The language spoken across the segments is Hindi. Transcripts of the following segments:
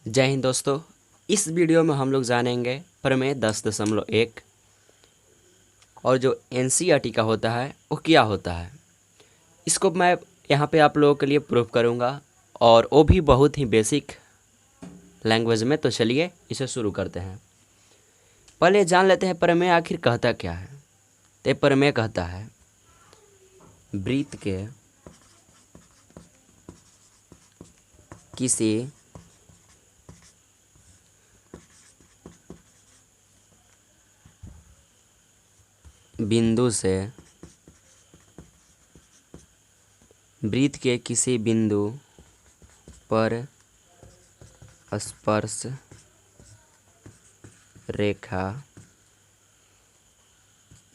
जय हिंद दोस्तों। इस वीडियो में हम लोग जानेंगे प्रमेय 10.1 और जो एनसीईआरटी का होता है वो क्या होता है। इसको मैं यहाँ पे आप लोगों के लिए प्रूफ करूँगा और वो भी बहुत ही बेसिक लैंग्वेज में। तो चलिए इसे शुरू करते हैं। पहले जान लेते हैं प्रमेय आखिर कहता क्या है। तो प्रमेय कहता है वृत्त के किसी बिंदु से वृत्त के किसी बिंदु पर स्पर्श रेखा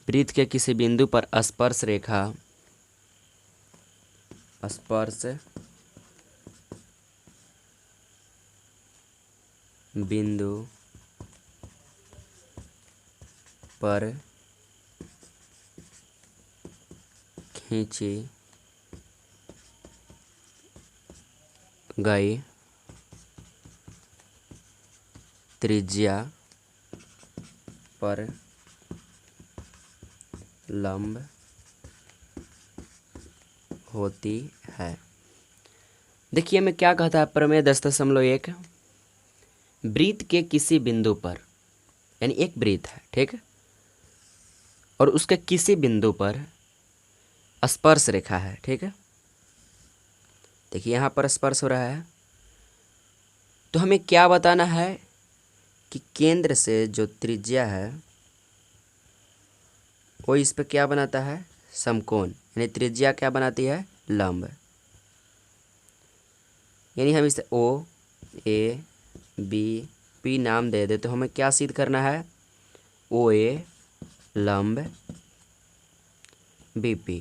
वृत्त के किसी बिंदु पर स्पर्श रेखा स्पर्श बिंदु पर खींची गई त्रिज्या पर लंब होती है। देखिए मैं क्या कहता है प्रमेय 10.1 वृत्त के किसी बिंदु पर, यानी एक वृत्त है, ठीक है, और उसके किसी बिंदु पर स्पर्श रेखा है, ठीक है। देखिए यहाँ पर स्पर्श हो रहा है, तो हमें क्या बताना है कि केंद्र से जो त्रिज्या है वो इस पे क्या बनाता है, समकोण, यानी त्रिज्या क्या बनाती है, लंब। यानी हम इसे ओ ए बी पी नाम दे दे, तो हमें क्या सिद्ध करना है, ओ ए लंब बी पी,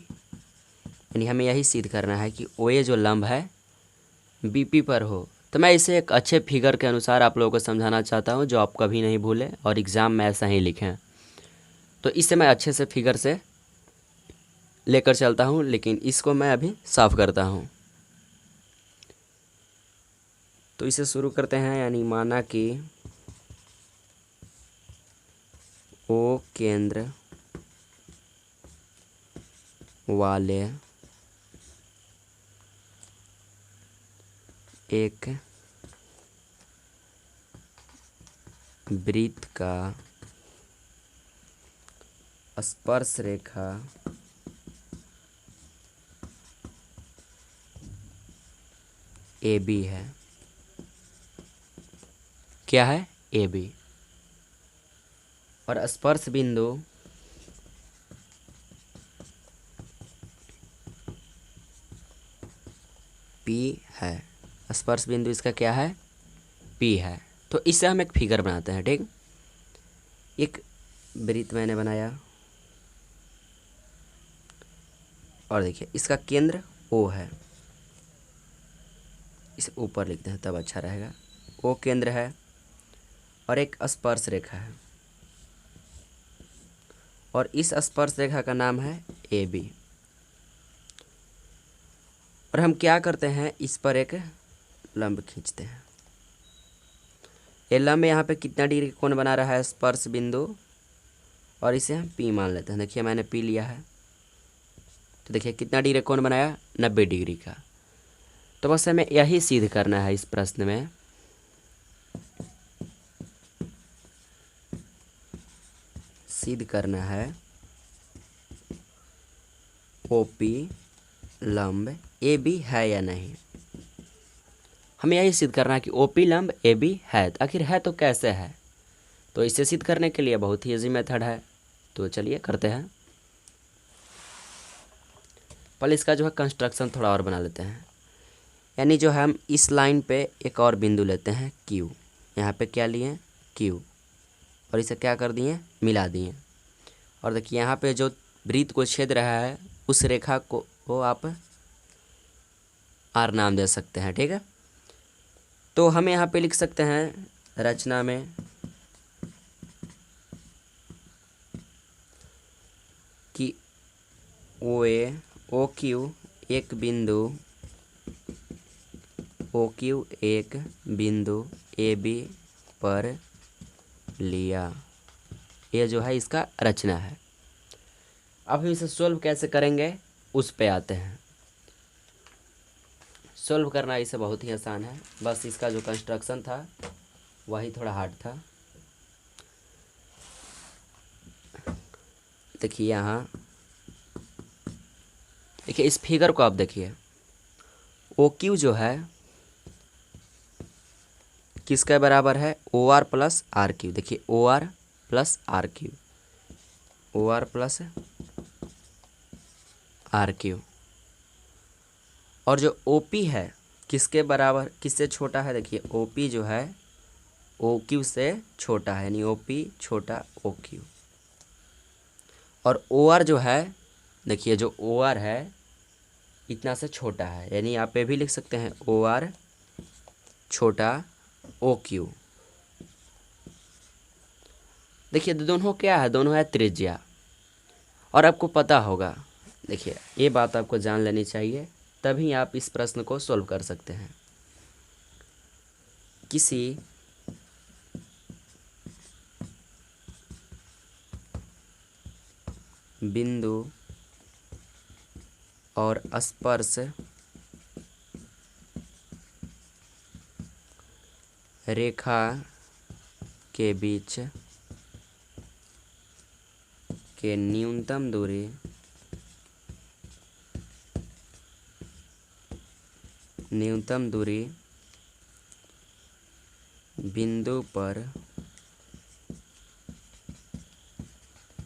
यानी हमें यही सिद्ध करना है कि ओ ए जो लंब है बी पी पर हो। तो मैं इसे एक अच्छे फिगर के अनुसार आप लोगों को समझाना चाहता हूँ जो आप कभी नहीं भूलें और एग्ज़ाम में ऐसा ही लिखें। तो इसे मैं अच्छे से फिगर से लेकर चलता हूँ, लेकिन इसको मैं अभी साफ करता हूँ। तो इसे शुरू करते हैं। यानी माना कि ओ केंद्र वाले एक वृत्त का स्पर्श रेखा ए बी है। क्या है, ए बी, और स्पर्श बिंदु पी है। स्पर्श बिंदु इसका क्या है, पी है। तो इससे हम एक फिगर बनाते हैं, ठीक। एक वृत्त मैंने बनाया और देखिए इसका केंद्र ओ है, इसे ऊपर लिखते हैं तब अच्छा रहेगा। ओ केंद्र है और एक स्पर्श रेखा है, और इस स्पर्श रेखा का नाम है ए बी। और हम क्या करते हैं, इस पर एक लंब खींचते हैं। ये लंब यहाँ पे कितना डिग्री का कोण बना रहा है, स्पर्श बिंदु, और इसे हम पी मान लेते हैं। देखिए मैंने पी लिया है, तो देखिए कितना डिग्री कोण बनाया, 90 डिग्री का। तो बस हमें यही सिद्ध करना है इस प्रश्न में। सिद्ध करना है ओपी लंब ए बी है या नहीं। हमें यही सिद्ध करना है कि ओपी लंब ए बी है। आखिर है तो कैसे है, तो इसे सिद्ध करने के लिए बहुत ही इजी मेथड है। तो चलिए करते हैं। पहले इसका जो है कंस्ट्रक्शन थोड़ा और बना लेते हैं। यानी जो है हम इस लाइन पे एक और बिंदु लेते हैं Q। यहाँ पे क्या लिए, Q, और इसे क्या कर दिए, मिला दिए। और देखिए यहाँ पे जो वृत्त को छेद रहा है उस रेखा को आप R नाम दे सकते हैं, ठीक है। तो हम यहाँ पे लिख सकते हैं रचना में कि ओ ए ओ क्यू एक बिंदु, ओ क्यू एक बिंदु ए बी पर लिया। ये जो है इसका रचना है। अब हम इसे सोल्व कैसे करेंगे उस पे आते हैं। सोल्व करना इसे बहुत ही आसान है, बस इसका जो कंस्ट्रक्शन था वही थोड़ा हार्ड था। देखिए यहाँ, देखिए इस फिगर को आप देखिए, ओ क्यू जो है किसके बराबर है, O R plus R Q. देखिए O R plus R Q, O R plus R Q. और जो ओ पी है किसके बराबर, किससे छोटा है, देखिए ओ पी जो है ओ क्यू से छोटा है, यानी ओ पी छोटा ओ क्यू। और ओ आर जो है, देखिए जो ओ आर है इतना से छोटा है, यानी आप ये भी लिख सकते हैं ओ आर छोटा ओ क्यू। देखिए दोनों क्या है, दोनों है त्रिज्या। और आपको पता होगा, देखिए ये बात आपको जान लेनी चाहिए, तभी आप इस प्रश्न को सॉल्व कर सकते हैं। किसी बिंदु और स्पर्श रेखा के बीच के न्यूनतम दूरी बिंदु पर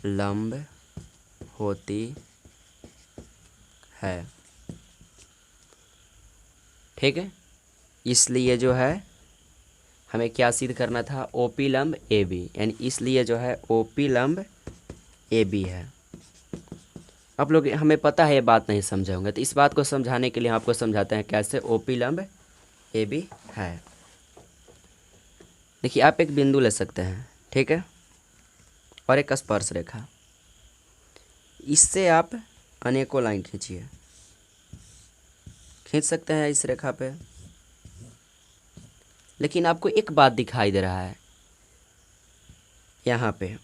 लंब होती है। ठीक है, इसलिए जो है हमें क्या सिद्ध करना था, ओपी लंब ए बी, यानी इसलिए जो है ओपी लंब ए बी है। आप लोग, हमें पता है ये बात नहीं समझे होंगे, तो इस बात को समझाने के लिए आपको समझाते हैं कैसे ओपी लंब ए बी है। देखिए आप एक बिंदु ले सकते हैं, ठीक है, और एक स्पर्श रेखा, इससे आप अनेकों लाइन खींचिए, खींच सकते हैं इस रेखा पे। लेकिन आपको एक बात दिखाई दे रहा है यहाँ पे,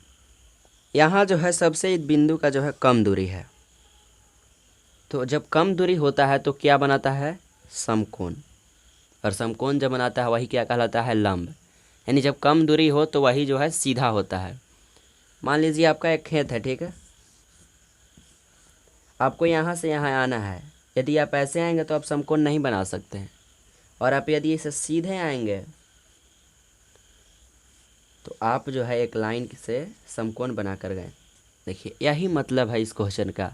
यहाँ जो है सबसे इस बिंदु का जो है कम दूरी है। तो जब कम दूरी होता है तो क्या बनाता है, समकोण। और समकोण जब बनाता है वही क्या कहलाता है, लंब। यानी जब कम दूरी हो तो वही जो है सीधा होता है। मान लीजिए आपका एक खेत है, ठीक है, आपको यहाँ से यहाँ आना है। यदि आप ऐसे आएंगे तो आप समकोण नहीं बना सकते हैं, और आप यदि इसे सीधे आएंगे तो आप जो है एक लाइन से समकोण बना कर गए। देखिए यही मतलब है इस क्वेश्चन का,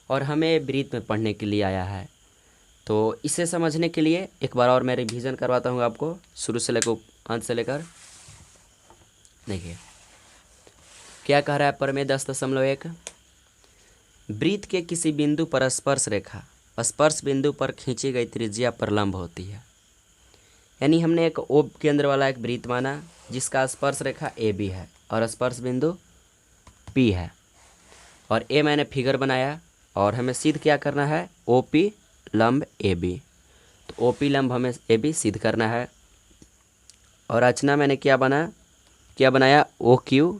और हमें वृत्त में पढ़ने के लिए आया है। तो इसे समझने के लिए एक बार और मैं रिवीजन करवाता हूँ आपको, शुरू से लेकर अंत से लेकर। देखिए क्या कह रहा है प्रमेय 10.1, वृत्त के किसी बिंदु पर स्पर्श रेखा स्पर्श बिंदु पर खींची गई त्रिज्या पर लंब होती है। यानी हमने एक ओ केंद्र वाला एक वृत्त माना जिसका स्पर्श रेखा ए बी है और स्पर्श बिंदु पी है, और ए मैंने फिगर बनाया, और हमें सिद्ध क्या करना है, ओ पी लंब ए बी। तो ओ पी लंब हमें ए बी सिद्ध करना है। और रचना मैंने क्या बनाया, ओ क्यू,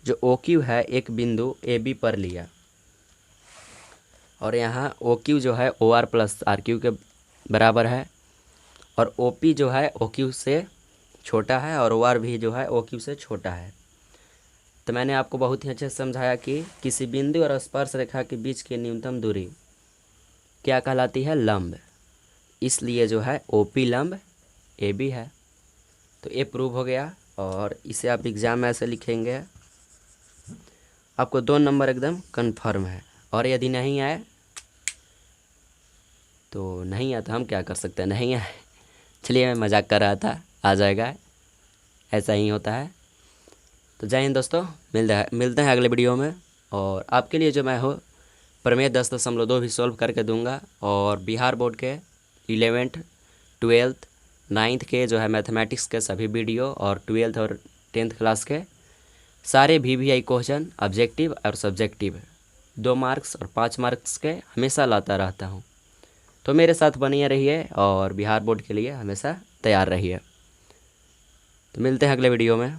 जो ओ क्यू है एक बिंदु ए बी पर लिया, और यहाँ ओ क्यू जो है O R plus R Q के बराबर है, और ओ पी जो है ओ क्यू से छोटा है, और ओ आर भी जो है ओ क्यू से छोटा है। तो मैंने आपको बहुत ही अच्छे से समझाया कि किसी बिंदु और स्पर्श रेखा के बीच की न्यूनतम दूरी क्या कहलाती है, लंब। इसलिए जो है ओ पी लंब ए बी है। तो ये प्रूव हो गया, और इसे आप एग्ज़ाम में ऐसे लिखेंगे, आपको 2 नंबर एकदम कन्फर्म है। और यदि नहीं आए तो नहीं आया, तो हम क्या कर सकते हैं, नहीं आए, चलिए मैं मजाक कर रहा था, आ जाएगा, ऐसा ही होता है। तो जय हिंद दोस्तों, मिलते हैं अगले वीडियो में। और आपके लिए जो मैं हो प्रमेय 10.2 भी सॉल्व करके दूंगा, और बिहार बोर्ड के 11th 12th 9th के जो है मैथमेटिक्स के सभी वीडियो, और 12th और 10th क्लास के सारे VVI क्वेश्चन ऑब्जेक्टिव और सब्जेक्टिव 2 मार्क्स और 5 मार्क्स के हमेशा लाता रहता हूँ। तो मेरे साथ बने रहिए और बिहार बोर्ड के लिए हमेशा तैयार रहिए। तो मिलते हैं अगले वीडियो में।